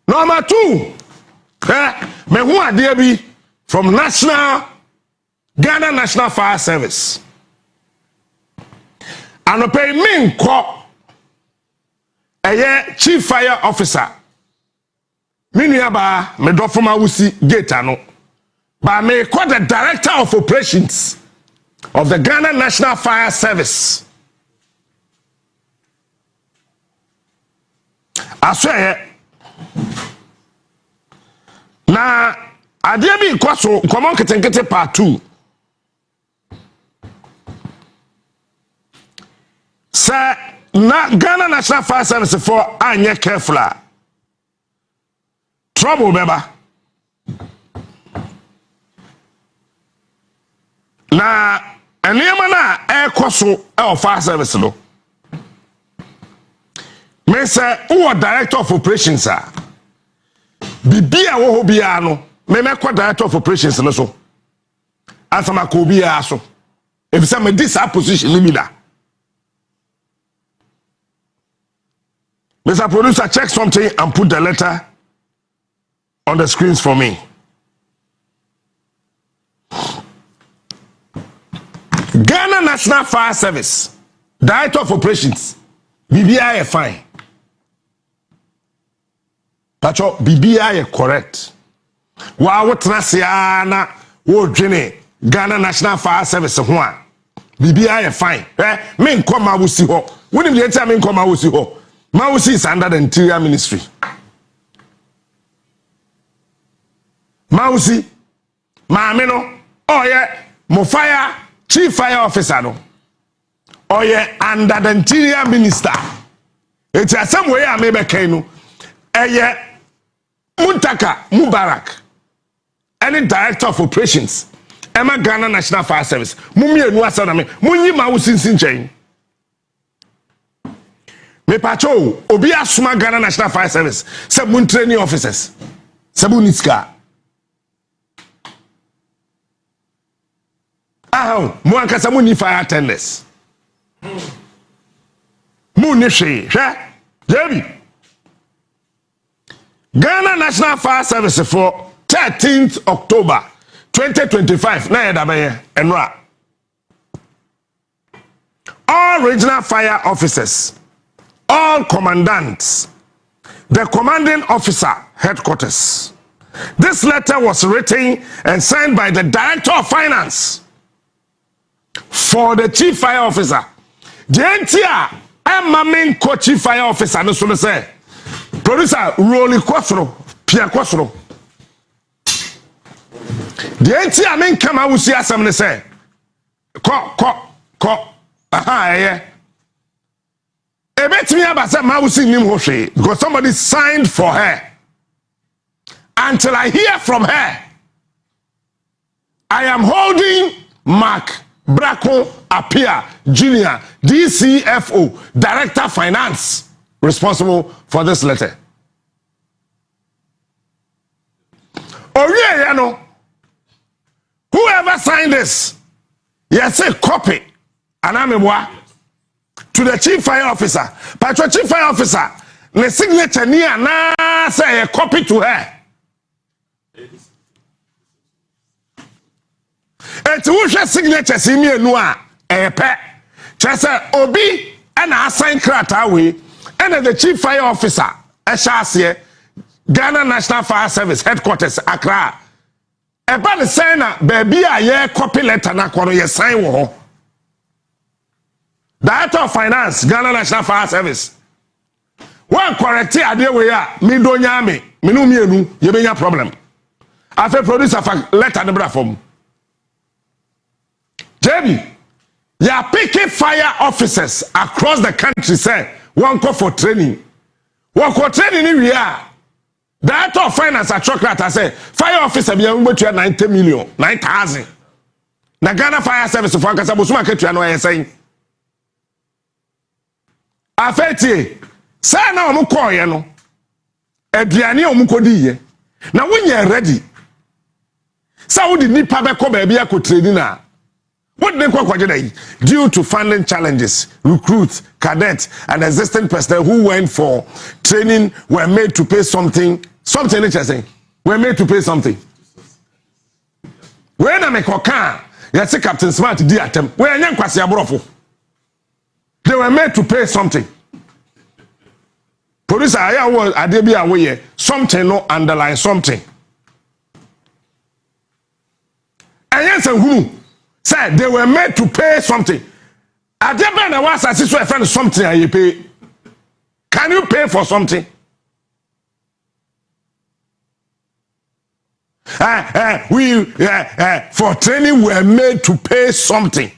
Number 2, me who are be from Ghana National Fire Service. And I pay me call a chief fire officer. Miniaba me do from awusi gate ano. But me call the director of operations of the Ghana National Fire Service. I swear. Na adia bi kwaso common ketenkete part 2. Sir, na Ghana National Fire Service for anye careful. Trouble beba. Na enema na kwaso fire service no. Me say who director of operations sir. Bibia wo bia no me kwa director of operations no so. Asama ko bia so. If say me this position ni da. Mr. Producer, check something and put the letter on the screens for me. Ghana National Fire Service, Director of Operations, BBI fine. Pacho, BBI correct. Wa wotrasiana wo dwene Ghana National Fire Service ho a BBI fine. Me nkoma wusi ho. Wonim de tia me nkoma wusi ho. Mausi is under the Interior Ministry. Mausi, Mameno, oh yeah, Mofire, Chief Fire Officer, no. Oh yeah, under the Interior Minister. It's a some way I may be Kenu. Yeah, Muntaka, Mubarak, any Director of Operations, Emma Ghana National Fire Service, Mumi and Wasaname, Muni Mausi Sinchain. Me pacho obi asuma Ghana National Fire Service seven training officers seven niska mo ankasa mo ni fire attendants mo ni hwe Debi Ghana National Fire Service for 13th October 2025 na yeda be enra all regional fire officers, all commandants, the commanding officer, headquarters. This letter was written and signed by the Director of Finance for the Chief Fire Officer. The NTR, I'm my main co-chief fire officer, no so say. Producer, Rolly Quasro, Pierre Quasro. The NTR main come out with see us, I'm say. Yeah. Because somebody signed for her. Until I hear from her, I am holding Mark Bracco Apia Jr., DCFO, Director Finance, responsible for this letter. Oh yeah, you know, whoever signed this, yes, a copy, and I'm a to the Chief Fire Officer. But the Chief Fire Officer, the signature near na say a copy to her. It's who's signature see me no a pet. Just Obi and I sign crata way and the Chief Fire Officer Eshase Ghana National Fire Service headquarters Accra. About the signer baby a ye copy letter na kwano ye sign wo. Director of Finance, Ghana National Fire Service. One correct idea we are, me do nyame, me no mienu, ye be nya problem. Afa producer fa letter the bra form. JB, ya picking fire officers across the country say one call for training. One call training we are. Director of Finance at Chocolate say fire officer be able to 90 million, 9,000. Na Ghana Fire Service for Ankasa Bosuma ketua no yen saying. Afeti say na omu call ye no aduane omu kodi ye na wonye ready say wo di nipa be ko ba bia ko training na what they call due to funding challenges, recruits, cadets, and existing personnel who went for training were made to pay something Something interesting. We're made to pay something. When I make a car, yes, Captain Smart did attempt. We're young Kwasi Abrofo. They were made to pay something. Police are they be away something no underline something. And yes, who said they were made to pay something. I never know what I see so I find something and you pay. Can you pay for something? For training we are made to pay something.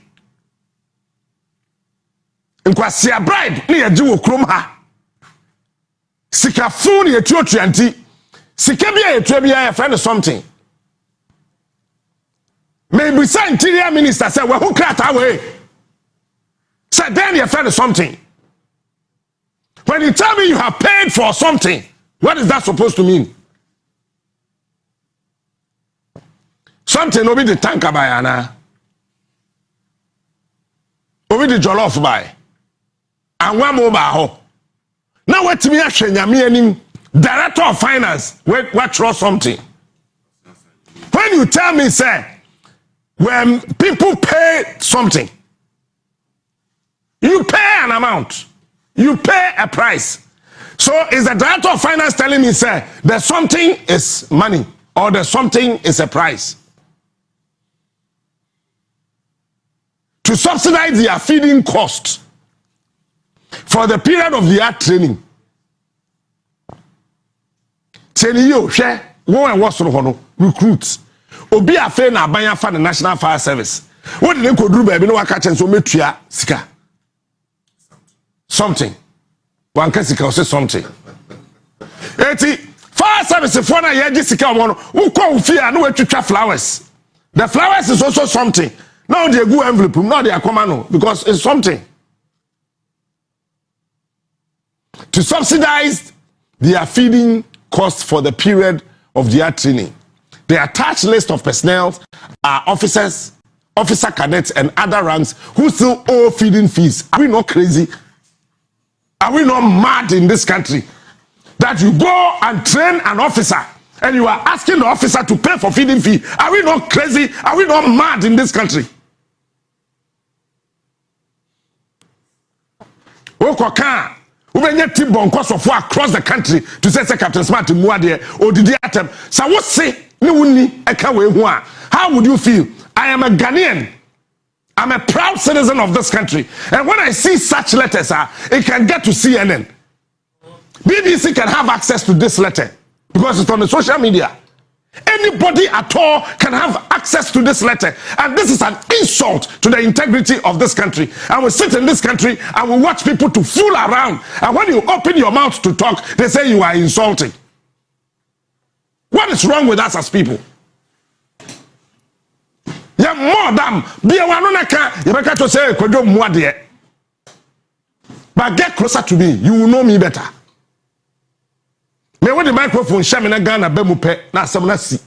Nkwasi a bride ni yaji wo krom ha. Sika phone ye tuanti. Sika bia ye tua bia friend something. Maybe say interior minister say we who krata we. Say then your friend something. When you tell me you have paid for something, what is that supposed to mean? Something obi the tanker by ana. Obi the jollof by. And one more ho. Now what me ahwe nyame anim director of finance what trust something. When you tell me say when people pay something, you pay an amount, you pay a price. So is the director of finance telling me say that something is money or that something is a price? To subsidize their feeding cost for the period of their training. Training you share one and what's recruits. Obi afe na abanya fa the National Fire Service. What did they go do baby no waka chen so metua sika. Something. One can sika say something. Eti fire service for na ye sika won wo kwa ufia na wetwitwa flowers. The flowers is also something. Now they go envelope, now they are common because it's something. To subsidize their feeding costs for the period of their training. The attached list of personnel are officers, officer cadets, and other ranks who still owe feeding fees. Are we not crazy? Are we not mad in this country? That you go and train an officer and you are asking the officer to pay for feeding fee. Are we not crazy? Are we not mad in this country? Okoka, ubenye tibon cost of work across the country to say Captain Smart muade or did attempt. So what say no uni ekawe. How would you feel? I am a Ghanaian. I'm a proud citizen of this country. And when I see such letters, it can get to CNN. BBC can have access to this letter because it's on the social media. Anybody at all can have access to this letter. And this is an insult to the integrity of this country. And we sit in this country and we watch people to fool around. And when you open your mouth to talk, they say you are insulting. What is wrong with us as people? Yeah, more damn. Be a one you to say, but get closer to me. You will know me better. Me with the microphone, Shamina Ghana Bemupe, na Samnasi.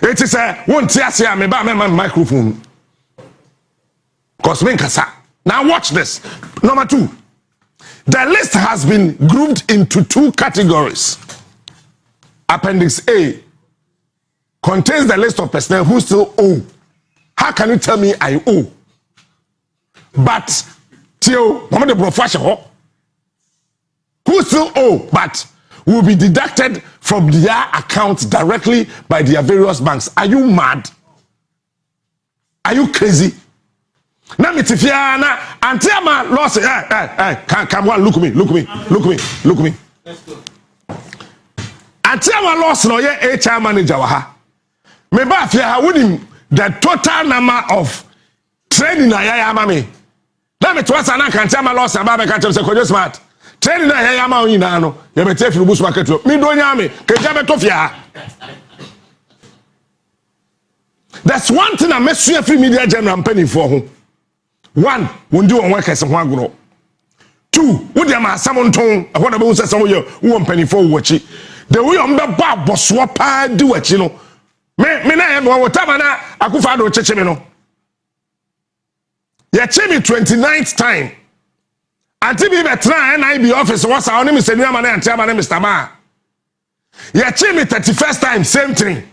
It is a one tiasia me ba my microphone. Cosmin Kasa. Now watch this. Number 2. The list has been grouped into 2 categories. Appendix A contains the list of personnel who still owe. How can you tell me I owe? But till the professional who still owe but will be deducted from their accounts directly by their various banks. Are you mad? Are you crazy? Now me tifiana until my loss. Come on, look me. Let's go. Until my loss no ye HR manager waha. Me ba fia wonim the total number of training ayaya mami. Let me twas an can tell my loss and Baba can say Kojo Smart. Training ayaya ma onyina no ye bete fi busu market ro. Me do nya me ke jabe to fia. That's one thing I mess you free media general penny for ho. 1, won do on workers ho agro. 2, wo dem asam nton e ho na be wo sese wo ye wo penny for wo chi. The way on the bar boss wapa do it, you know. Me na em wo tama na akufa do cheche me no. Ye che me 29th time. Anti bi betra NIB office was our name Mr. Newman and Mr. Ma. You achieve me 31st time, same thing.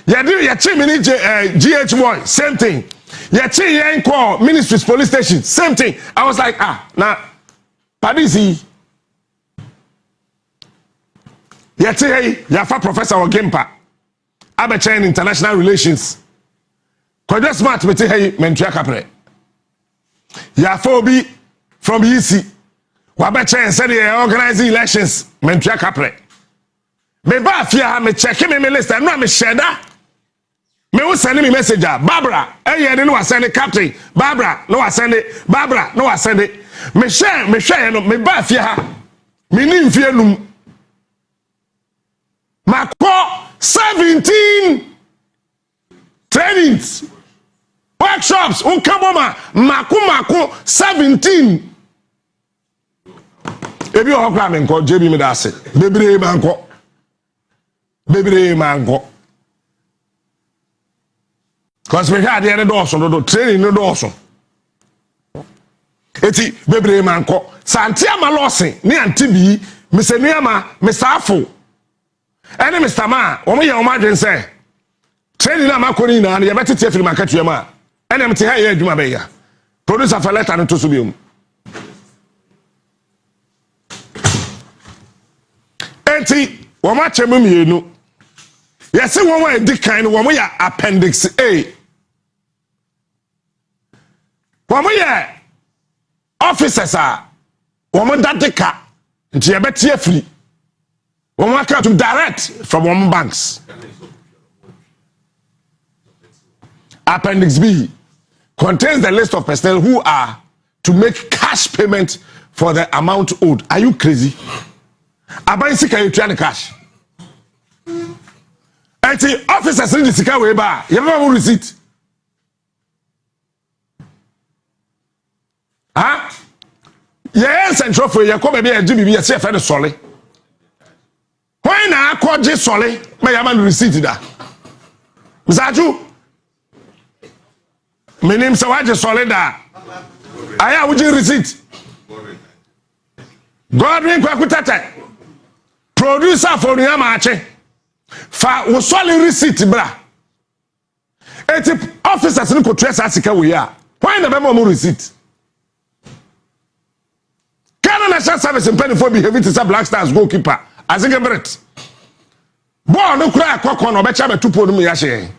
You achieve me GH1, same thing. You achieve call Ministries Police Station, same thing. I was like, now, Padisi. You achieve you have Professor Ogimpa. Abecha in International Relations. Quite smart, but hey, Mentua Capre. You have Phoebe from EC. Wabecha and said they organizing elections, Mentua Capre. Me ba fia me check me list and no me share that. Me will send me message Barbara. Eh no was send captain. Barbara no was send it. Barbara no was send it. Me share no me ba fia. Me ni fia num. Mako 17 trainings. Workshops unkaboma mako 17. Ebi o hokra me nko JB me da ase. Bebre manko. Baby mango. Cause we had the other dorsal, no training no dorsal. Eti baby mango. Santiama lossing, ni antibi, Mr. Niama, Mr. Afu. And Mr. Ma, we your imagine say. Training na makonina, and you better take film and catch your ma. And I'm to hear you, Mabaya. Producer for letter and to subium. Eti, wamache mumi no. Yes, one way the kind one way appendix A. One way officers are one that the car into a better free. One way to direct from one banks. Appendix B contains the list of personnel who are to make cash payment for the amount owed. Are you crazy? Abansi can you try the cash? Eti officers in the sika we ba you never receipt. Yes, and for you come be a GBB you say friend solly. Why na akwaje solly me yaman receipt da. Mzaju me name say waje solly da. Aya wuji receipt. Godwin kwakutata. Producer for Nyamache. Fa wo solid receipt bra. Eti officers no ko trace asika we ya. Why na be mo receipt? Can National Service in penny for behavior to Black Stars goalkeeper. Azike Bret. Ball no kura akoko no be cha be tupo no mu ya hye.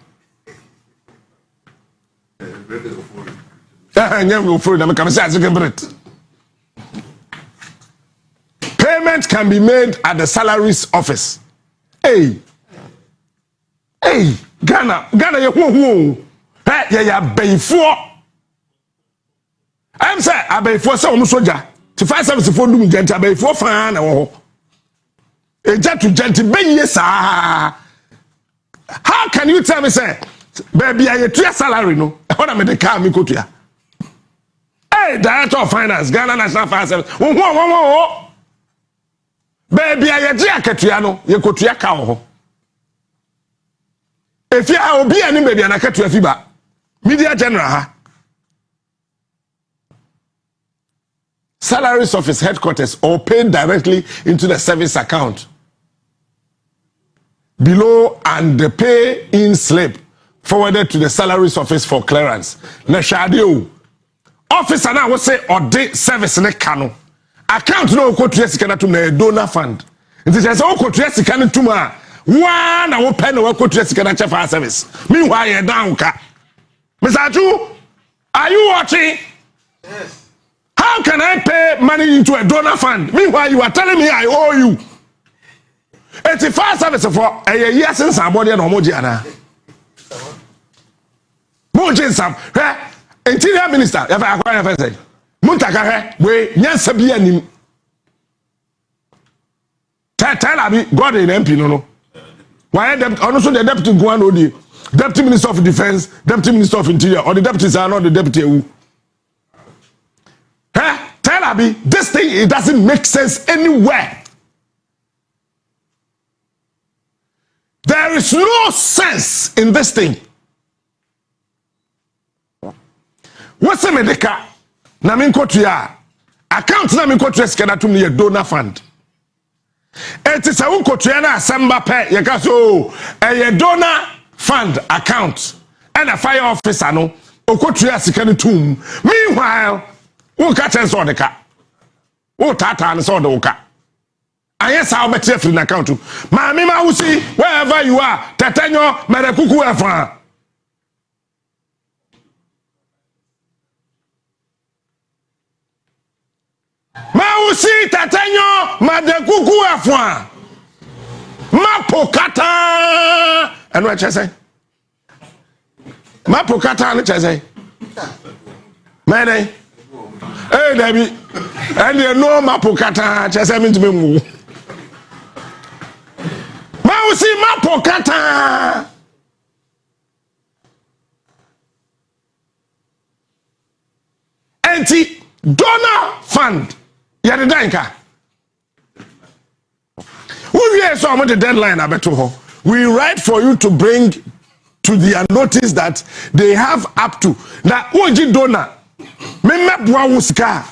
Nyam go for na me come say Azike Bret. Payment can be made at the salaries office. Hey, Ghana, you who? Hey, ya before. I'm say I before so soldier. To 574 do gent before fan oh. A jet to gent be yes. How can you tell me say baby I your salary no? What am the car me go to ya? Hey, Director of Finance, Ghana National Fire Service. Oh. Baby I your ketua no, ye go to ya ka ho. If you are obi ani baby anaka to afiba media general ha salaries office headquarters or paid directly into the service account below and the pay in slip forwarded to the salaries office for clearance na shadio officer na wo say ode service ne kano account no ko to sika na to na donor fund nti say o ko to sika na tuma one I will pay no work to second fire service. Meanwhile, you're down. Mr. Aju, are you watching? Yes. How can I pay money into a donor fund? Meanwhile, you are telling me I owe you. 85 service for a year since I'm body and homogeneous. Mojin Sam, Interior Minister, if I acquire a say, Muntaka, we Yansabianim. Tell me, God in MP, no. Why also the deputy Guanodi, Deputy Minister of Defense, Deputy Minister of Interior, or the deputies are not the deputy who. Tell Abby, this thing it doesn't make sense anywhere. There is no sense in this thing. What's a medica? Naminko Tia, account na me kotua sika na tum ne donor fund enti se wo kotua na asamba pe ye ka so donor fund account and a fire officer no okotua sika ne tum meanwhile wo ka chen so de ka wo tata ne so de wo ka aye sa obeti free account ma me ma wusi wherever you are tatanyo merekuku efa Mausi tatanyo madekuku afwa mapokata enu echese mapokata anu chese mene Dabi ene no mapokata chese mintime mu Mausi mapokata enti donor fund ya de danka we so am the deadline abeto ho we write for you to bring to their notice that they have up to na oji donor me meboa wo sika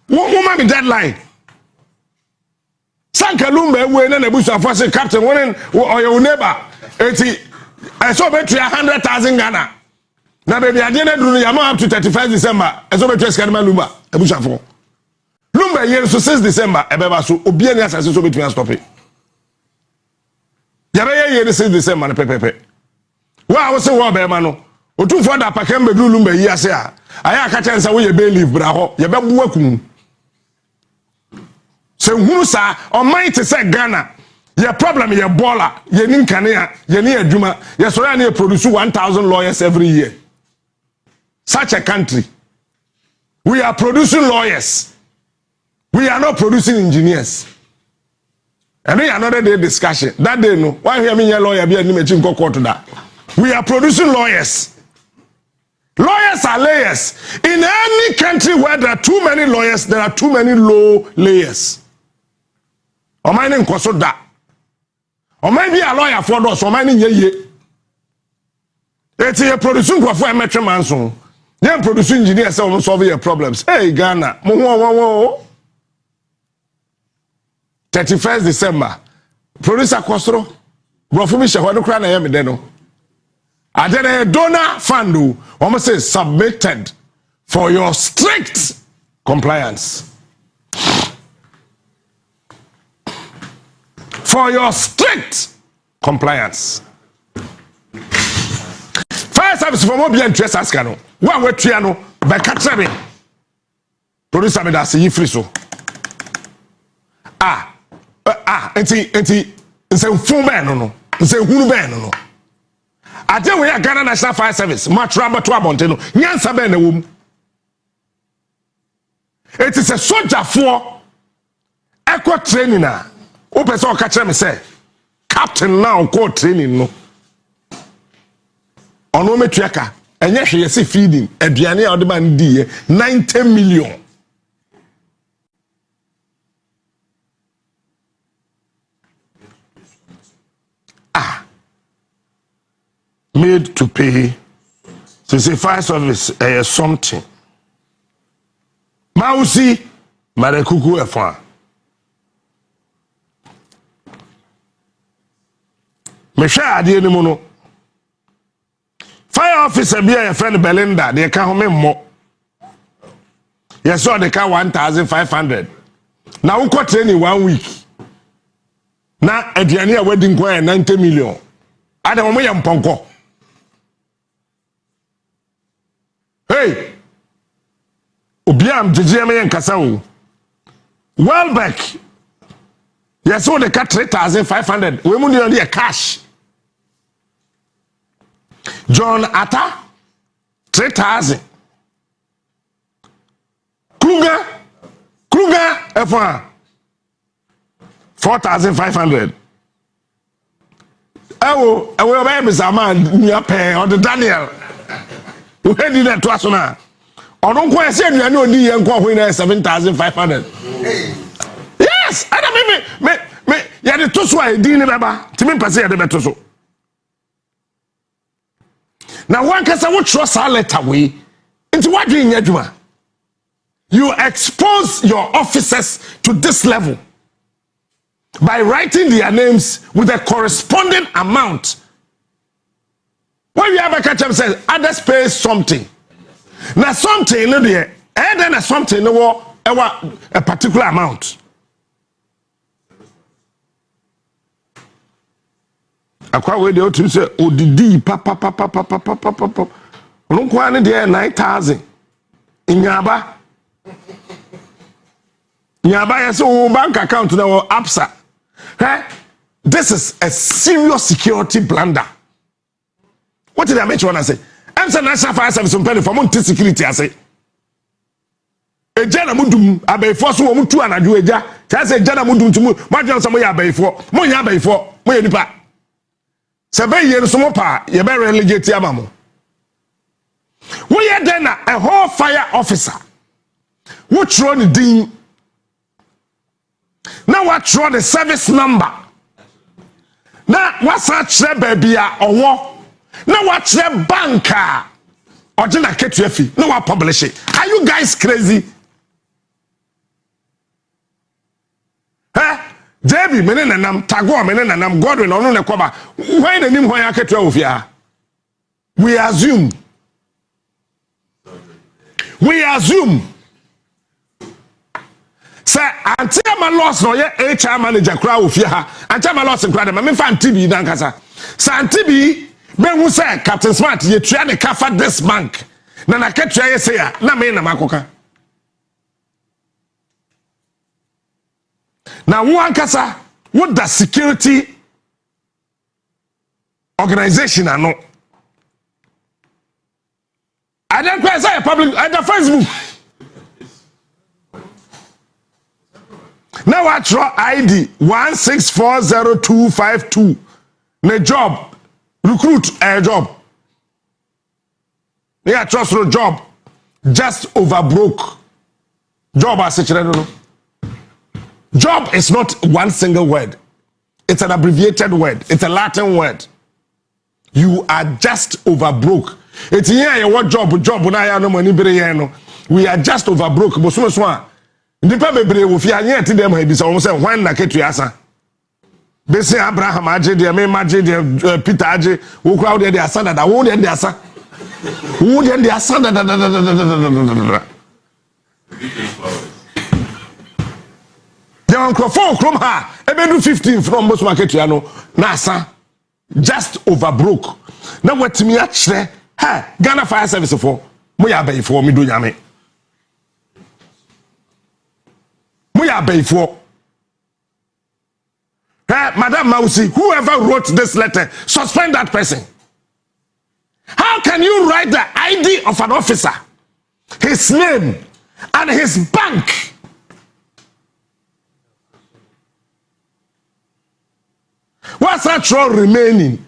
wo ma me deadline sankalumba we na busu afose captain wonen or your neighbor eti I saw betray 100,000 Ghana na baby ade na duru ya ma up to 31st December I saw betray sika na lumba ebusu afo Lumba year so 6 December ebeba so obi ani asase so betumi stop it. Yabe year 6 December na pepepe. Wa wo se wo be ma no. Otumfo da pakam be du lumba yi ase a. Aya aka chensa wo ye be leave bra ho. Ye be bu akum. Se hunu sa o mind te say Ghana. Ye problem ye baller, ye ni nkane ye ni adwuma. Ye so ya na produce 1,000 lawyers every year. Such a country. We are producing lawyers. We are not producing engineers. And we another day discussion. That day no. Why hear me lawyer be any machine court to that? We are producing lawyers. Lawyers are layers. In any country where there are too many lawyers, there are too many low layers. Or my name koso that. Or maybe a lawyer for those or my name ye. It's a producing for a metro manson. They producing engineers to solve your problems. Hey Ghana. 31st December. Producer Kostro. Brofumi Shahwano Krana Yamideno. And then a donor fund almost say submitted for your strict compliance. For your strict compliance. Fire service for mobile and dress askano. One way triano by Katrabi. Producer me that see free so. Enti nse mfu ben no nse hunu ben no ade we ya Ghana National Fire Service matraba to abonte no nyansa ben na wom eti se sojafo eko training na o pese o ka kire me say captain now ko training no ono metuaka enye hwe se feeding aduane a ode ba ndi ye 90 million. Made to pay. So say fire service something. Mausi marekuku efa. Mesha ade ni mu no. Fire officer be a friend Belinda, they can home mo. Yes, so they can 1,500. Now we got training 1 week. Now aduane a wedding kwa 90 million. Ada mo yam ponko. Hey, Obiam Jijeme and Kasau. Welbeck. Yes, so they cut 3,500. We money on the cash. John Atta 3,000. Kruger F1 4,500. I will buy Zaman near pay or the Daniel. We did that twice now. I don't question you know the young winner 7,500. Yes, I don't me ya the toso I didn't remember. To me pass ya the betoso. Now one can say what trust our letter way into what doing yajuma. You expose your officers to this level by writing their names with a corresponding amount. When you have a catch up, says others pay something. Now something no there, and then something no a particular amount. Akwa we dey otu say odidi papa. Onunkwa ne dey 9,000. Inyaba yes, bank account now APSA. Hey, this is a serious security blunder. What did I mention when I say? I'm saying National Fire Service penny for money security. I say. Ejana mudum abey force wo mutu anadwo eja. Say ejana mudum tumu. Madjan some ya abey for. Mo nya abey for. Mo ye nipa. Se be ye so mo pa ye be relegate amamo. We ye then a whole fire officer. What run din? Now what run the service number? Now what's that baby or now what's the banker? Or just a get your fee. No one publish it. Are you guys crazy? Huh? JB menenam Tago menenam Godwin ono ne kwaba. Why the name hoya ketua ofia? We assume. Say until my loss no ye HR manager kra ofia ha. Until my loss nkra dem me fan TB dan kasa. San TB men who say Captain Smart ye tua ne kafa this bank. Na ketua ye say na me na makoka. Now one kasa what the security organization are not. I don't quite say public at the Facebook. Now I try ID 1640252. The job recruit a job. Yeah, trust no job. Just over broke. Job as such, I don't know. Job is not one single word. It's an abbreviated word. It's a Latin word. You are just over broke. It's here what job na no money no. We are just over broke. But so Nipa bebre wo fi anya ti dem ha bi so say hwan na ketu asa. Be say Abraham age de me mage de Peter age wo kura wo de asa da wo de asa. Wo de asa da. The microphone from her ebedu 15 from most market ya no na asa just over broke. Na watimi a kire ha Ghana Fire Service for mo ya bai for me do nyame. Hey, Madam Mausi, whoever wrote this letter, suspend that person. How can you write the ID of an officer, his name, and his bank? What's that role remaining?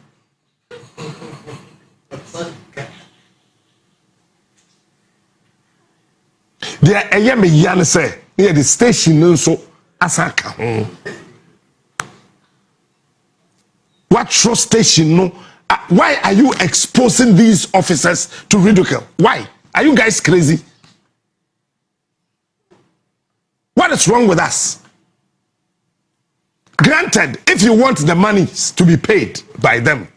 There are me yan say near the station so asaka. What show station no? Why are you exposing these officers to ridicule? Why? Are you guys crazy? What is wrong with us? Granted, if you want the money to be paid by them,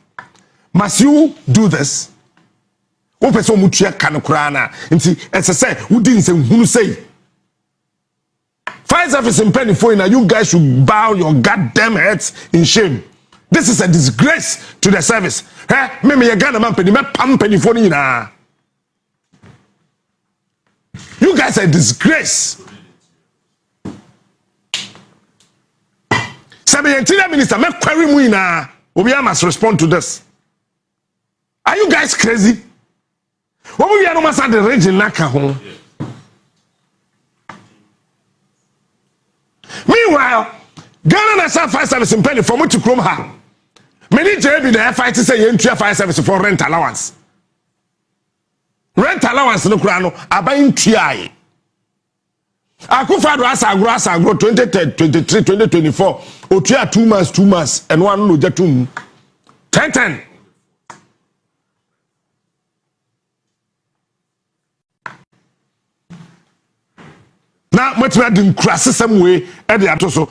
must you do this? One person mutuya kanokurana. Inti say who didn't say who say. Fire Service in penny for you guys should bow your goddamn heads in shame. This is a disgrace to the service. Eh? Me Ghana man penny me pam penny for you na. You guys are a disgrace. Sabi interior minister me query mu na. Obi must respond to this. Are you guys crazy? What we are no must the region naka ho. Meanwhile, Ghana National Fire Service in penny for me to chrome her. Many JB the fight to say you enter fire service for rent allowance. Rent allowance no krano abayin TI. Akufado asa agro 2023 2024 otua 2 months and one no jetum 10. na matuna di nkrase sam we e de ato so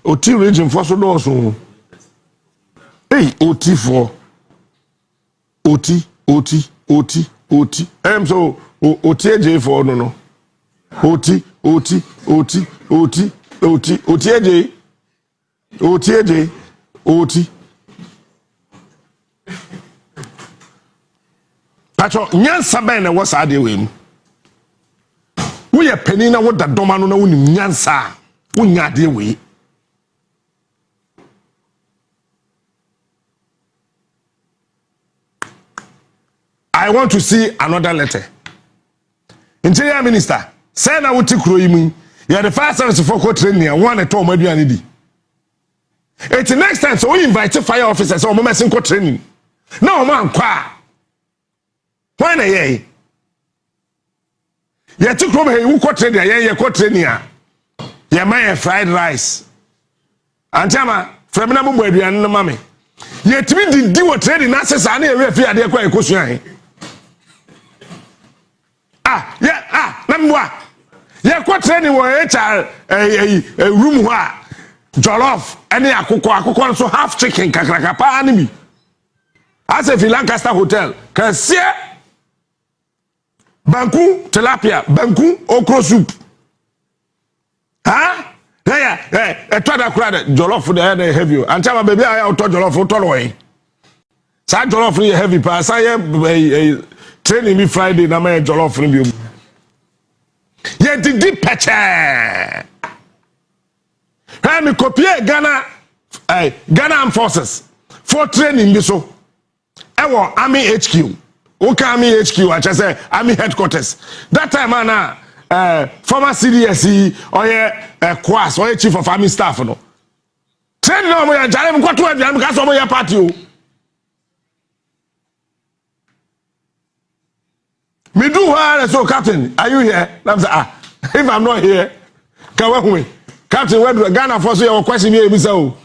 oti region for so do so hey oti for oti so oti eje for no oti eje pacho nyansa ben na was ade we mu wo ye pani na wo da doma no na wo nim nyansa wo nya ade we I want to see another letter. Interior Minister, say na wuti kuro yi mu. You are the fire service for court training and one at all maduane di. It's the next time so we invite fire officers or mama court training. No man kwa. Why na ye? You took from here court training, ye court training. You my fried rice. Antama, from na mo aduane na mame. You timi di wo training na sesa na e fi ade kwa ekosuan. Namwa. Ye kwa training wo HR room ho a jollof any akoko so half chicken kakraka pa animi. As a Lancaster hotel, kasie banku tilapia, banku okro soup. Ha? Yeah, twada kura jollof the heavy. Antama baby I auto jollof utoloy. Sa jollof ni heavy pa sa ye training me Friday na my jollof ni bi. Ye didi peche. Ha mi kopie Ghana Armed Forces for training bi so. Ewo Army HQ. Oka Army HQ I just say Army headquarters. That time na former CDSE or Kwas or chief of army staff no. Training no mo ya jare mo kwato aduan ka so mo ya party o. Me do where so captain, are you here? I'm say if I'm not here, can we? Captain, where do Ghana for so your question me say o.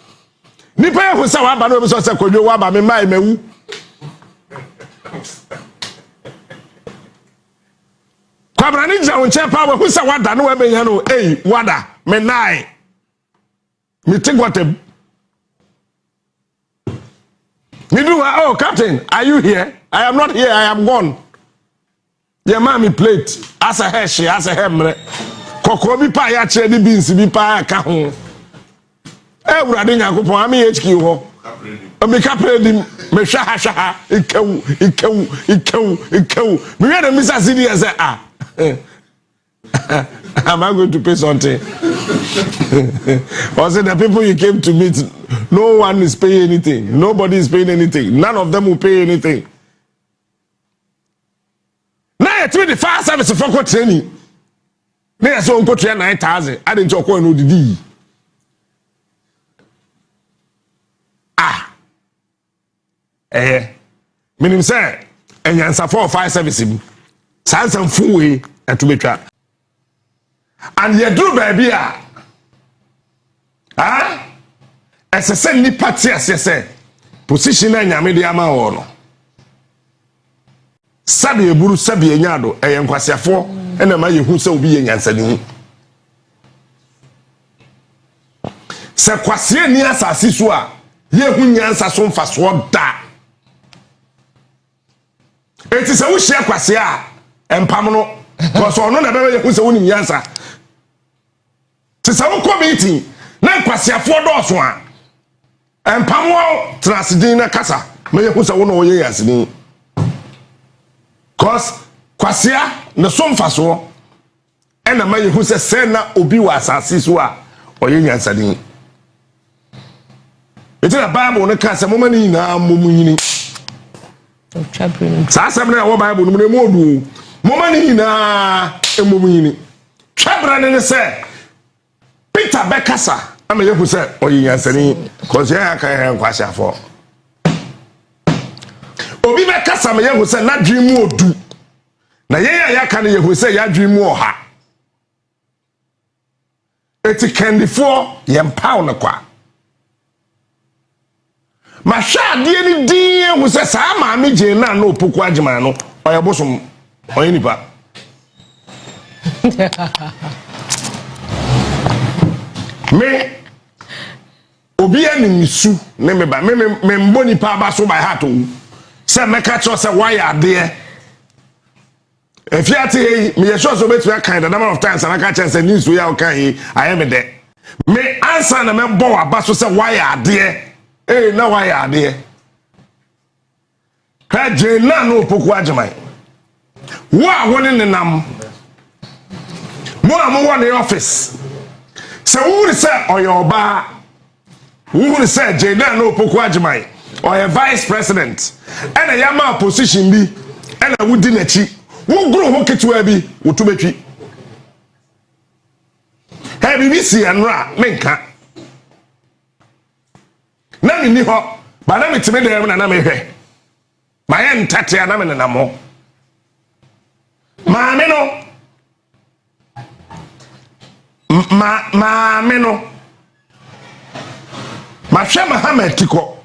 Nipa ya ho say wa ba no be so say kodwo wa ba me mai mewu. Kwabrani ja won che pa who say wada no we be yan no wada me nai. Me take what me do oh captain, are you here? I am not here, I am gone. Your mommy plate as a hair, she as a hemre. Koko bi pa ya che di beans bi pa ka ho. Ewurade Nyankopon Army HQ ho. Me kapre di me hwa ikewu. Me we the Mr. CD say am I going to pay something? Or say the people you came to meet, no one is paying anything. Nobody is paying anything. None of them will pay anything. To the fire service for court training. They so go train 9,000. I didn't talk no didi. Minim say enyansa for fire service bi. Sansan fu we to betwa. And ye do baby Esese nipa tie asese. Position na nyame de ama wo no. Sabi eburu sabi enyado enkwasiafo ena ma yehu se obi yenyansani hu se kwasie ni asasi so a yehu nyansa so mfaso da eti se wo hye kwasie a empam no koso ono na be yehu se woni nyansa ti se wo committee na kwasiafo do so a empam wo trasidin na kasa ma yehu se wo no ye yasini. Cause kwasia na so mfaso ena ma yehu se na obi wa asase so a oye nyansani eti na Bible no ka se moma ni na momunyini sa asem na wo Bible no mo odu moma ni na emomunyini twabra ne se Peter Bekasa ama yehu se oye nyansani cause ya ka kwasia fo obi be kasa me yehu se na dream odu na ye ya ka ne yehu se ya dream oha eti kendifo ye mpaw ne kwa ma sha de ni din yehu se sa ma me je na no poku agema no oye bosom oye nipa me obi ani misu ne me ba me mboni pa ba so by heart o se me ka cho se why ade if you are me sure so bet we kind the number of times and I catch say news we are okay I am there me answer na me bo aba so say why ade na why ade ka je na no poku agimai wo a woni ne nam mo a mo woni office se wo say oyoba wo say je na no poku agimai or a vice president and a yama position bi and a wudi na chi wo gro ho ketua bi wo to betwi he BBC anra menka na mi ni ho ba na mi timi dem na me hwe ma ye ntate na me na mo ma me no ma me no ma hwe Mohammed Tiko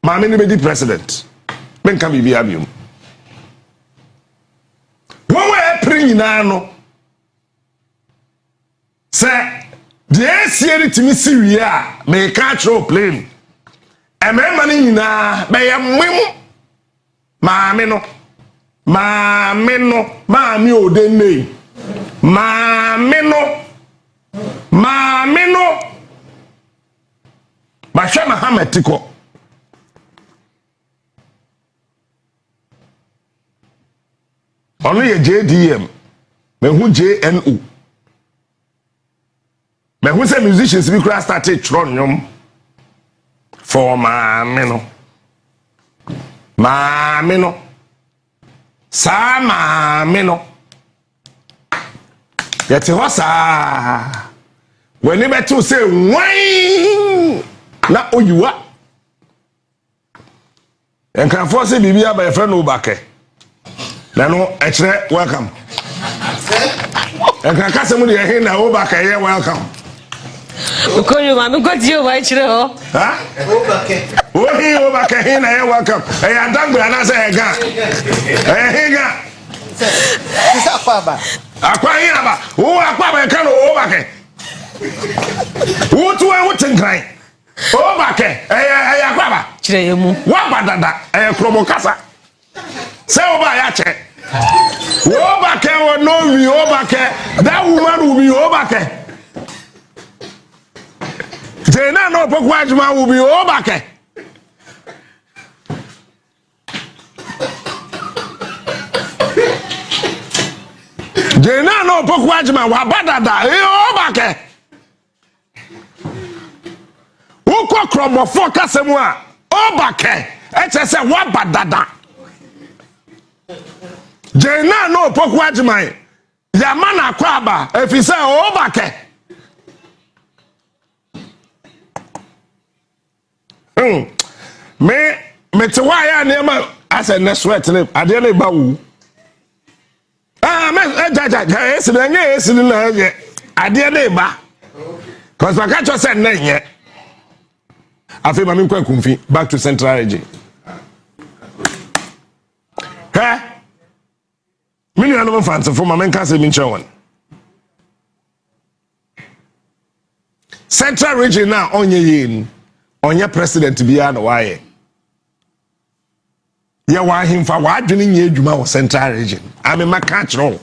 ma me ni be di president menka bibi abium wo we prin nyina no se de asieri timi siwi a me ka tro plane e me ma ni nyina be ye mwem ma me no ma mi ode nei ma me no ba hwe Mohammed Tiko ono ye JDM me hu JNO me hu say musicians bi kura started tronyom for ma me no sa ma me no yete ho sa when be to say wine na oyiwa enkan for say bibia ba friend Obake Nano, actually, welcome. And can someone here now? Obake, welcome. Because you, I'm going to you, white show. Huh? Oh, he Obake, here, welcome. I am done with another again. Aquaba. Oh, Aquaba, can Obake. What do I want to cry? Obake, Aquaba. What about that? Chromocasa. Say Obayache. Obake will know me, Obake. That woman will be Obake. Jena no Pokwajma will be Obake. Jena no Pokwajma Wabadada, Obake. Uko Kromofo Kasemwa, Obake. Echese Wabadada. Jena no poku ajimai yamana kwaba efise Obake me te waya nema ase ne sweat ne ade ne ba wu me jaja esi na nye esi na nye ade ne ba cause I catch say na nye afi ma mi kwa kumfi back to central region Many other fans from my menka say mincha one. Central region now on your president biya no waye. Ya wa himfa wa adwene nye adwuma wo central region. Ame maka kiro.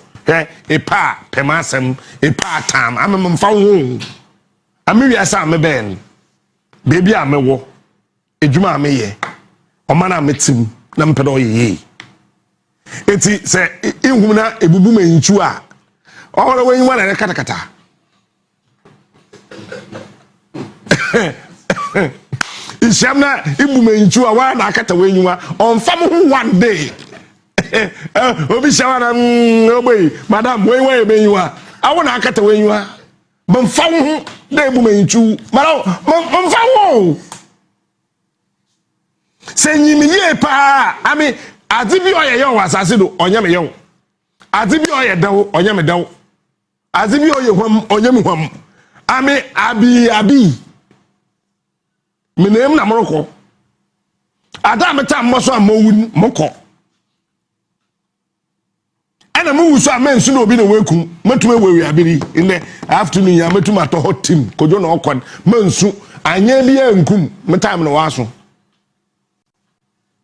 E pa pemasem, e pa tam, ame mfa wo. Ame wiasa ame ben. Baby ame wo. Adwuma ame ye. Omana metim na mpedo ye. Eti se ihumna ebubu menchu a ora wen wana na katakata ishamna ibu menchu a wa na akata wenwa on fam ho one day obi shawana oboy madam wen ebenwa awo na akata wenwa ban fam ho na ebu menchu mara ban fam ho se nyimiye pa ami Adibi oye yo wasase do onyame yo. Adibi oye dawo onyame dawo. Adibi oye hwam onyame hwam. Ame abi. Menem na moroko. Ada meta mmoso amowu moko. ana mu wusu amen su no obi na wekum metume wewi abiri in the afternoon ya metuma to hot team kojo na okon mansu anya bia nkum me time na waso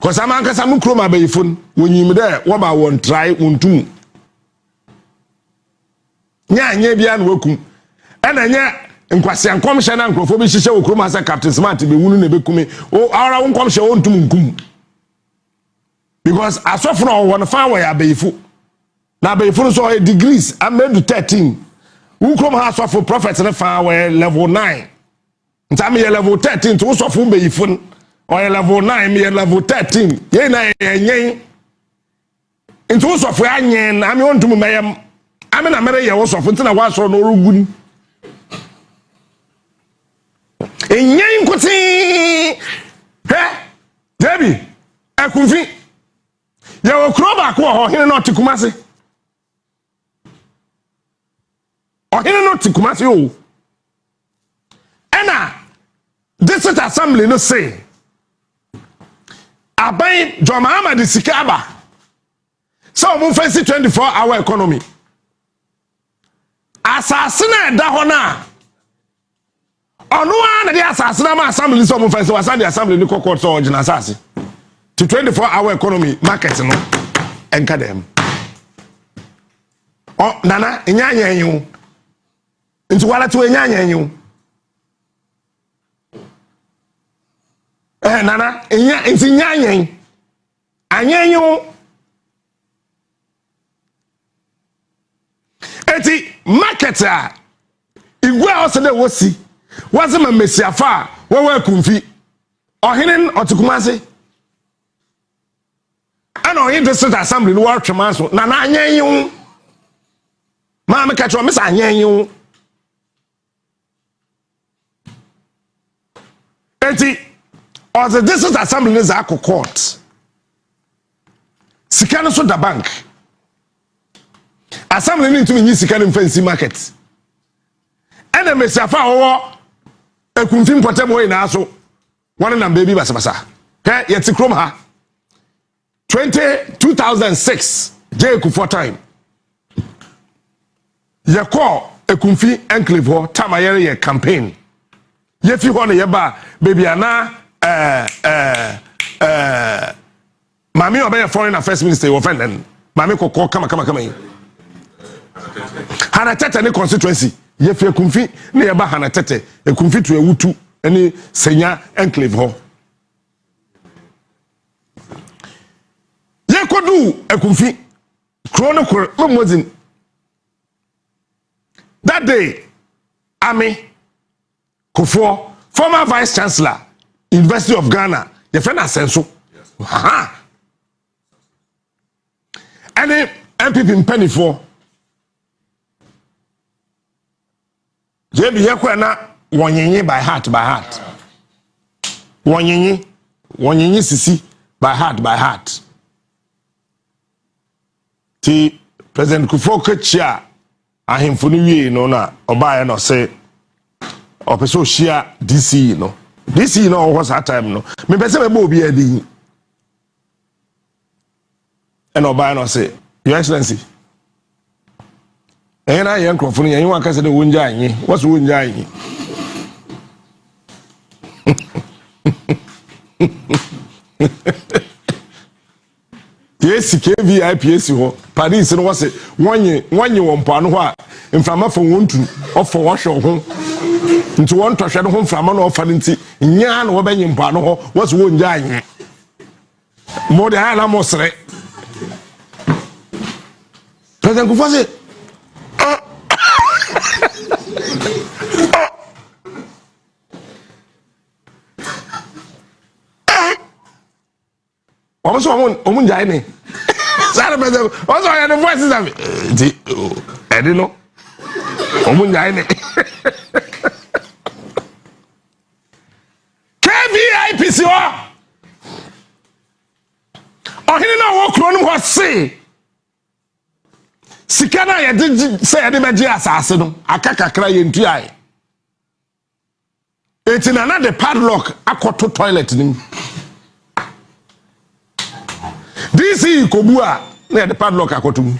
ko sama anka samu kroma bayifun wonyim de wo ba won try wontum anya bia na wekum ana nya nkwase ankom hye na nkrofo bi hye wo kroma sa captain smart be wunu na bekume o ara wonkom hye wontum nkum because asofo no won fa wa ya bayifu na bayifun so degrees I made to 13 who come has for prophets na fa wa level 9 ntame ye level 13 to so for bayifun or level 9 me level 13 ye na yen into so for anyen na me wontum mayam ame na mere ye wo so for ntina wa so no rugun enyen nkuti Debbie akunfi ye wo kro ba ko ho hene no tikumase o hene no tikumase o ena this assembly no say abai Joma Ahmad Sikaba so mo fancy 24-hour economy asasina da ho na onu na dey asasina ma assembly so mo fancy wasan the assembly ni kokot so original asase to 24-hour economy market no enka dem oh nana nyanya yin nti wala to nyanya yin nana nti nyanya yin anyanyo eti market a igwa osede wosi wazema mesiafa wawa kumfi ohinen otukumase ana oyin district assembly no wa twema so na na anyanyo ma me ka tro me sa anyanyo eti or the district assembly is a court sikano so da bank assembly need to be sikano fancy market ena mesiafa wo ekunfim potemo ina so one na baby basabasa ke yeti krom ha 2006 Jeku for time ye call ekunfi enclave ho tamayere ye campaign ye fi ho na ye ba baby ana mami obey foreign affairs minister wo friend mami kokko kama yi hana tete ne constituency ye fi ekunfi na ye ba hana tete ekunfi to ewutu eni senya enclave ho ye kodu ekunfi chronicle mozin that day Ami Kofo former vice chancellor University of Ghana ye friend asenso aha any MPP penny for je bi yakwa na wonyenye by heart wonyenye sisi by heart ti President Kufo Kechia ahemfo no wie no na obaye no say opeso hia DC no was that time no me pese me bo obi adi and obaye no say your excellency na yen krofo no yen wan ka say de wonja anyi what's wonja anyi yes KVIP yes ho Paris no was wonye won pano ho a mframa fo wontu ofo wo hwe ho nti won tohwe no ho mframa no ofa nti nya na wo benye mpano ho was wonja anyi mo de ala mo sere President Kufo say omo omun jai ni sare president oso ya the voices of di edi no omun jai ni KVIP si o ohini na wo kro no ho se sikana ya de se ya de beji asase no akakakra ye ntu ai eti na the padlock akoto toilet nim DC Kobua, na the padlock akotum.